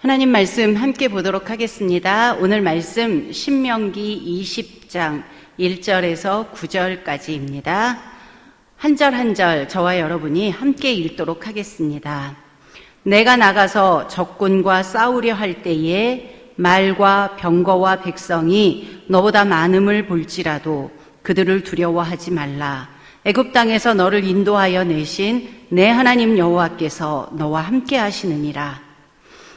하나님 말씀 함께 보도록 하겠습니다. 오늘 말씀 신명기 20장 1절에서 9절까지입니다. 한 절 한 절 저와 여러분이 함께 읽도록 하겠습니다. 내가 나가서 적군과 싸우려 할 때에 말과 병거와 백성이 너보다 많음을 볼지라도 그들을 두려워하지 말라. 애굽 땅에서 너를 인도하여 내신 내 하나님 여호와께서 너와 함께 하시느니라.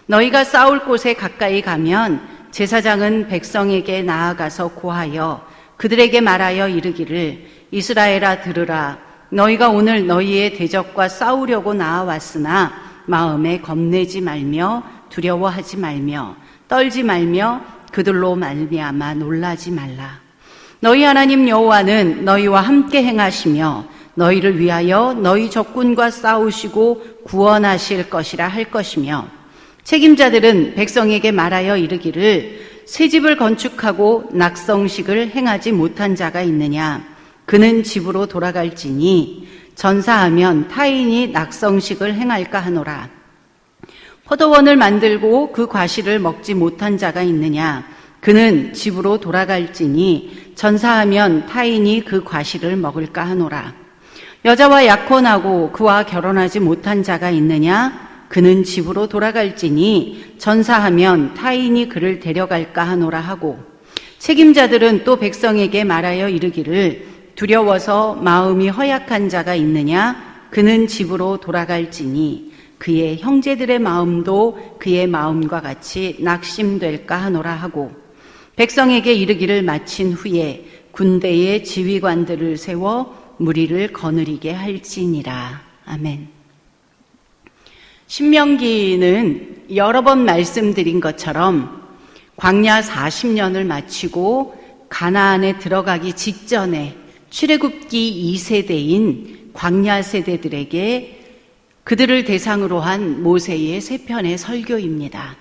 너희가 싸울 곳에 가까이 가면 제사장은 백성에게 나아가서 고하여 그들에게 말하여 이르기를 이스라엘아 들으라. 너희가 오늘 너희의 대적과 싸우려고 나아왔으나 마음에 겁내지 말며 두려워하지 말며 떨지 말며 그들로 말미암아 놀라지 말라. 너희 하나님 여호와는 너희와 함께 행하시며 너희를 위하여 너희 적군과 싸우시고 구원하실 것이라 할 것이며 책임자들은 백성에게 말하여 이르기를 새 집을 건축하고 낙성식을 행하지 못한 자가 있느냐? 그는 집으로 돌아갈지니 전사하면 타인이 낙성식을 행할까 하노라. 포도원을 만들고 그 과실을 먹지 못한 자가 있느냐? 그는 집으로 돌아갈지니 전사하면 타인이 그 과실을 먹을까 하노라. 여자와 약혼하고 그와 결혼하지 못한 자가 있느냐? 그는 집으로 돌아갈지니 전사하면 타인이 그를 데려갈까 하노라 하고 책임자들은 또 백성에게 말하여 이르기를 두려워서 마음이 허약한 자가 있느냐? 그는 집으로 돌아갈지니 그의 형제들의 마음도 그의 마음과 같이 낙심될까 하노라 하고 백성에게 이르기를 마친 후에 군대의 지휘관들을 세워 무리를 거느리게 할지니라. 아멘. 신명기는 여러 번 말씀드린 것처럼 광야 40년을 마치고 가나안에 들어가기 직전에 출애굽기 2세대인 광야 세대들에게 그들을 대상으로 한 모세의 세 편의 설교입니다.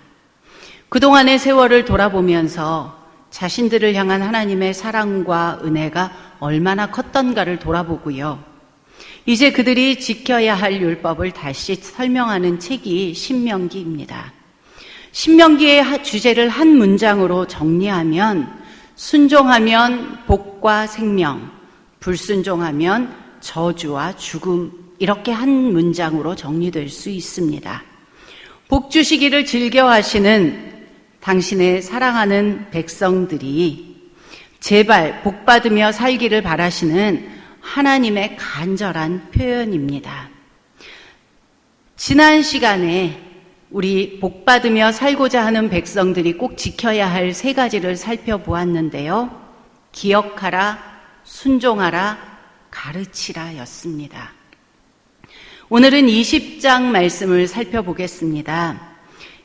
그동안의 세월을 돌아보면서 자신들을 향한 하나님의 사랑과 은혜가 얼마나 컸던가를 돌아보고요. 이제 그들이 지켜야 할 율법을 다시 설명하는 책이 신명기입니다. 신명기의 주제를 한 문장으로 정리하면 순종하면 복과 생명, 불순종하면 저주와 죽음, 이렇게 한 문장으로 정리될 수 있습니다. 복 주시기를 즐겨하시는 당신의 사랑하는 백성들이 제발 복 받으며 살기를 바라시는 하나님의 간절한 표현입니다. 지난 시간에 우리 복 받으며 살고자 하는 백성들이 꼭 지켜야 할 세 가지를 살펴보았는데요. 기억하라, 순종하라, 가르치라 였습니다. 오늘은 20장 말씀을 살펴보겠습니다.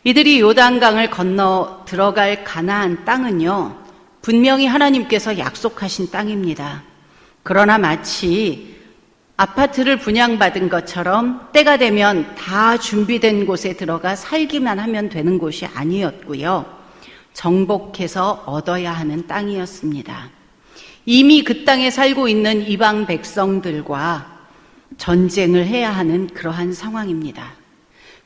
이들이 요단강을 건너 들어갈 가나안 땅은요, 분명히 하나님께서 약속하신 땅입니다. 그러나 마치 아파트를 분양받은 것처럼 때가 되면 다 준비된 곳에 들어가 살기만 하면 되는 곳이 아니었고요. 정복해서 얻어야 하는 땅이었습니다. 이미 그 땅에 살고 있는 이방 백성들과 전쟁을 해야 하는 그러한 상황입니다.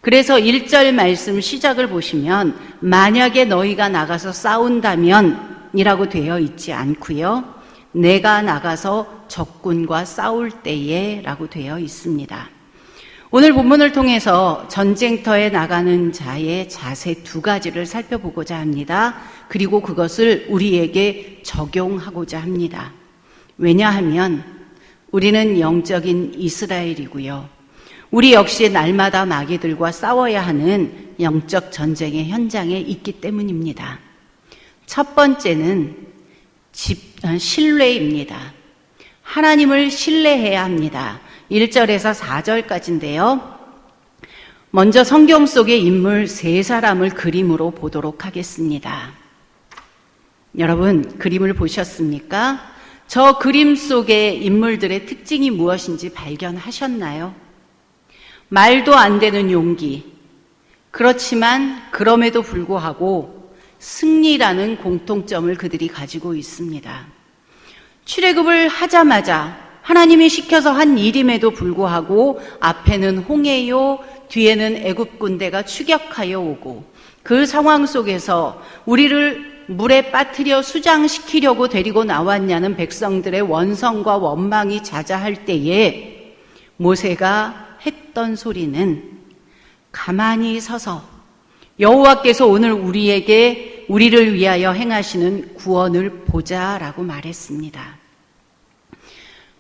그래서 1절 말씀 시작을 보시면 만약에 너희가 나가서 싸운다면 이라고 되어 있지 않고요. 내가 나가서 적군과 싸울 때에 라고 되어 있습니다. 오늘 본문을 통해서 전쟁터에 나가는 자의 자세 두 가지를 살펴보고자 합니다. 그리고 그것을 우리에게 적용하고자 합니다. 왜냐하면 우리는 영적인 이스라엘이고요. 우리 역시 날마다 마귀들과 싸워야 하는 영적 전쟁의 현장에 있기 때문입니다. 첫 번째는 신뢰입니다. 하나님을 신뢰해야 합니다. 1절에서 4절까지인데요. 먼저 성경 속의 인물 세 사람을 그림으로 보도록 하겠습니다. 여러분, 그림을 보셨습니까? 저 그림 속의 인물들의 특징이 무엇인지 발견하셨나요? 말도 안 되는 용기. 그렇지만 그럼에도 불구하고 승리라는 공통점을 그들이 가지고 있습니다. 출애굽을 하자마자 하나님이 시켜서 한 일임에도 불구하고 앞에는 홍해요, 뒤에는 애굽 군대가 추격하여 오고 그 상황 속에서 우리를 물에 빠뜨려 수장시키려고 데리고 나왔냐는 백성들의 원성과 원망이 자자할 때에 모세가 했던 소리는 가만히 서서 여호와께서 오늘 우리를 위하여 행하시는 구원을 보자라고 말했습니다.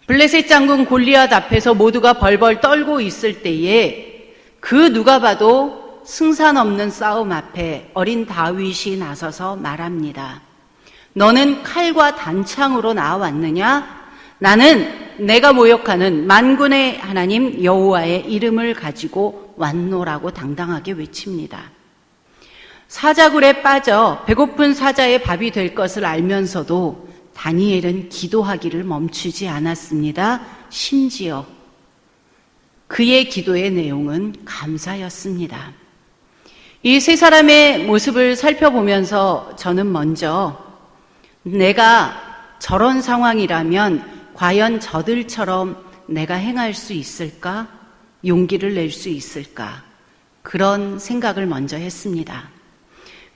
블레셋 장군 골리앗 앞에서 모두가 벌벌 떨고 있을 때에 그 누가 봐도 승산 없는 싸움 앞에 어린 다윗이 나서서 말합니다. 너는 칼과 단창으로 나왔느냐? 나는 내가 모욕하는 만군의 하나님 여호와의 이름을 가지고 왔노라고 당당하게 외칩니다. 사자굴에 빠져 배고픈 사자의 밥이 될 것을 알면서도 다니엘은 기도하기를 멈추지 않았습니다. 심지어 그의 기도의 내용은 감사였습니다. 이 세 사람의 모습을 살펴보면서 저는 먼저 내가 저런 상황이라면 과연 저들처럼 내가 행할 수 있을까? 용기를 낼 수 있을까? 그런 생각을 먼저 했습니다.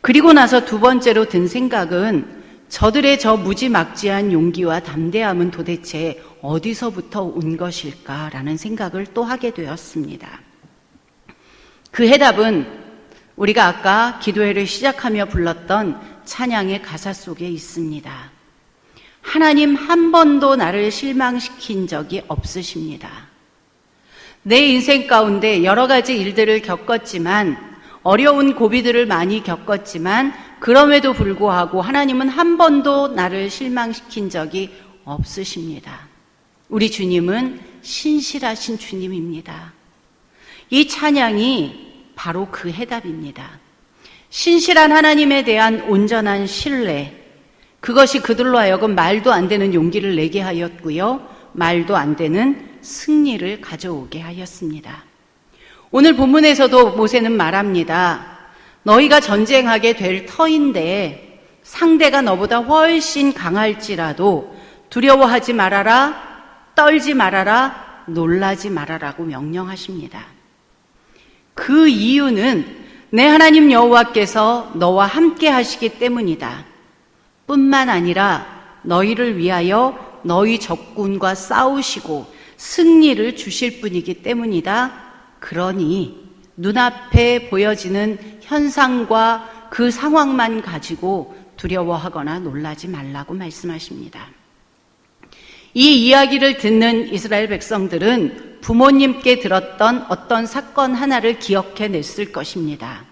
그리고 나서 두 번째로 든 생각은 저들의 저 무지막지한 용기와 담대함은 도대체 어디서부터 온 것일까라는 생각을 또 하게 되었습니다. 그 해답은 우리가 아까 기도회를 시작하며 불렀던 찬양의 가사 속에 있습니다. 하나님 한 번도 나를 실망시킨 적이 없으십니다. 내 인생 가운데 여러 가지 일들을 겪었지만 어려운 고비들을 많이 겪었지만 그럼에도 불구하고 하나님은 한 번도 나를 실망시킨 적이 없으십니다. 우리 주님은 신실하신 주님입니다. 이 찬양이 바로 그 해답입니다. 신실한 하나님에 대한 온전한 신뢰, 그것이 그들로 하여금 말도 안 되는 용기를 내게 하였고요. 말도 안 되는 승리를 가져오게 하였습니다. 오늘 본문에서도 모세는 말합니다. 너희가 전쟁하게 될 터인데 상대가 너보다 훨씬 강할지라도 두려워하지 말아라, 떨지 말아라, 놀라지 말아라고 명령하십니다. 그 이유는 내 하나님 여호와께서 너와 함께 하시기 때문이다. 뿐만 아니라 너희를 위하여 너희 적군과 싸우시고 승리를 주실 분이기 때문이다. 그러니 눈앞에 보여지는 현상과 그 상황만 가지고 두려워하거나 놀라지 말라고 말씀하십니다. 이 이야기를 듣는 이스라엘 백성들은 부모님께 들었던 어떤 사건 하나를 기억해냈을 것입니다.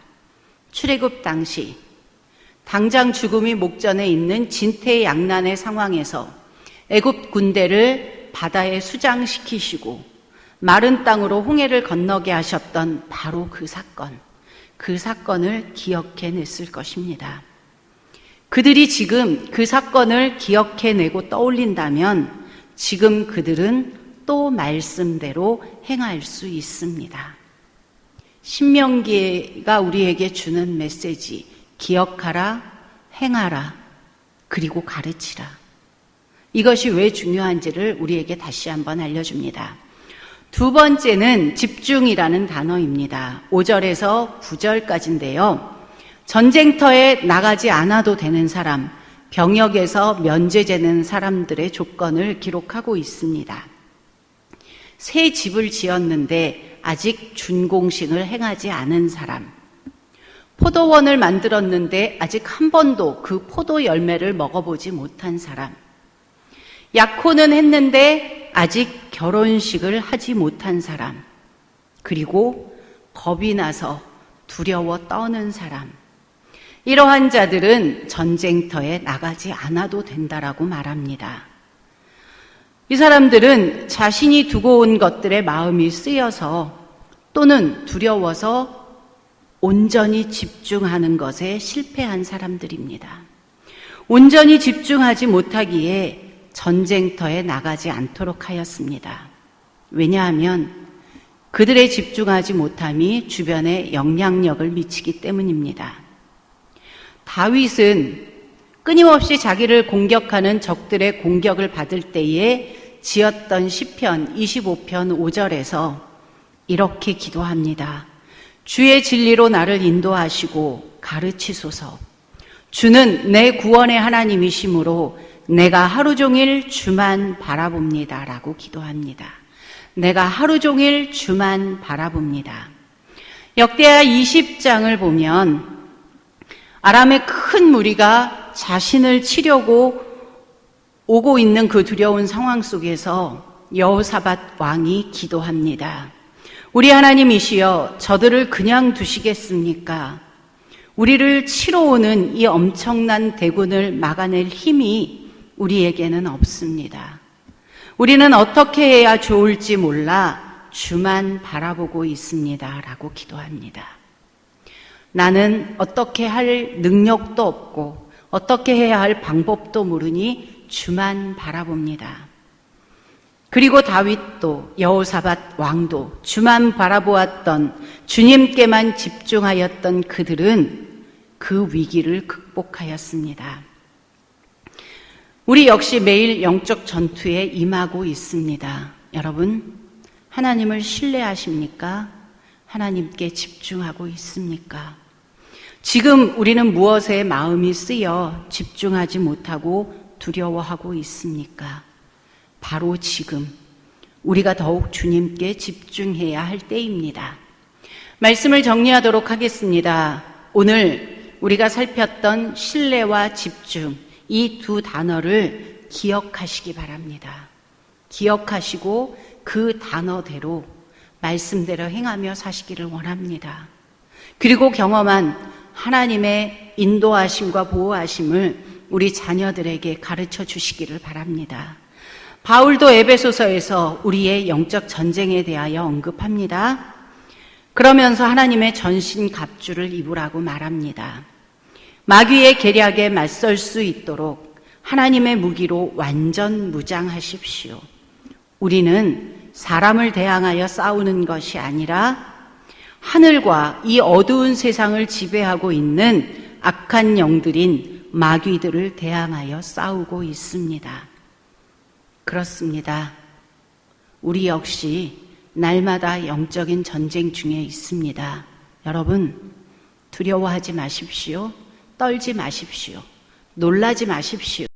출애굽 당시 당장 죽음이 목전에 있는 진퇴양난의 상황에서 애굽 군대를 바다에 수장시키시고 마른 땅으로 홍해를 건너게 하셨던 바로 그 사건을 기억해냈을 것입니다. 그들이 지금 그 사건을 기억해내고 떠올린다면 지금 그들은 또 말씀대로 행할 수 있습니다. 신명기가 우리에게 주는 메시지, 기억하라, 행하라, 그리고 가르치라. 이것이 왜 중요한지를 우리에게 다시 한번 알려줍니다. 두 번째는 집중이라는 단어입니다. 5절에서 9절까지인데요. 전쟁터에 나가지 않아도 되는 사람, 병역에서 면제되는 사람들의 조건을 기록하고 있습니다. 새 집을 지었는데 아직 준공신을 행하지 않은 사람, 포도원을 만들었는데 아직 한 번도 그 포도 열매를 먹어보지 못한 사람, 약혼은 했는데 아직 결혼식을 하지 못한 사람, 그리고 겁이 나서 두려워 떠는 사람, 이러한 자들은 전쟁터에 나가지 않아도 된다라고 말합니다. 이 사람들은 자신이 두고 온 것들에 마음이 쓰여서 또는 두려워서 온전히 집중하는 것에 실패한 사람들입니다. 온전히 집중하지 못하기에 전쟁터에 나가지 않도록 하였습니다. 왜냐하면 그들의 집중하지 못함이 주변에 영향력을 미치기 때문입니다. 다윗은 끊임없이 자기를 공격하는 적들의 공격을 받을 때에 지었던 시편 25편 5절에서 이렇게 기도합니다. 주의 진리로 나를 인도하시고 가르치소서. 주는 내 구원의 하나님이시므로 내가 하루 종일 주만 바라봅니다. 라고 기도합니다. 내가 하루 종일 주만 바라봅니다. 역대하 20장을 보면 아람의 큰 무리가 자신을 치려고 오고 있는 그 두려운 상황 속에서 여호사밧 왕이 기도합니다. 우리 하나님이시여, 저들을 그냥 두시겠습니까? 우리를 치러 오는 이 엄청난 대군을 막아낼 힘이 우리에게는 없습니다. 우리는 어떻게 해야 좋을지 몰라 주만 바라보고 있습니다. 라고 기도합니다. 나는 어떻게 할 능력도 없고 어떻게 해야 할 방법도 모르니 주만 바라봅니다. 그리고 다윗도 여호사밧 왕도 주만 바라보았던, 주님께만 집중하였던 그들은 그 위기를 극복하였습니다. 우리 역시 매일 영적 전투에 임하고 있습니다. 여러분, 하나님을 신뢰하십니까? 하나님께 집중하고 있습니까? 지금 우리는 무엇에 마음이 쓰여 집중하지 못하고 두려워하고 있습니까? 바로 지금 우리가 더욱 주님께 집중해야 할 때입니다. 말씀을 정리하도록 하겠습니다. 오늘 우리가 살폈던 신뢰와 집중, 이 두 단어를 기억하시기 바랍니다. 기억하시고 그 단어대로 말씀대로 행하며 사시기를 원합니다. 그리고 경험한 하나님의 인도하심과 보호하심을 우리 자녀들에게 가르쳐 주시기를 바랍니다. 바울도 에베소서에서 우리의 영적 전쟁에 대하여 언급합니다. 그러면서 하나님의 전신 갑주를 입으라고 말합니다. 마귀의 계략에 맞설 수 있도록 하나님의 무기로 완전 무장하십시오. 우리는 사람을 대항하여 싸우는 것이 아니라 하늘과 이 어두운 세상을 지배하고 있는 악한 영들인 마귀들을 대항하여 싸우고 있습니다. 그렇습니다. 우리 역시 날마다 영적인 전쟁 중에 있습니다. 여러분, 두려워하지 마십시오. 떨지 마십시오. 놀라지 마십시오.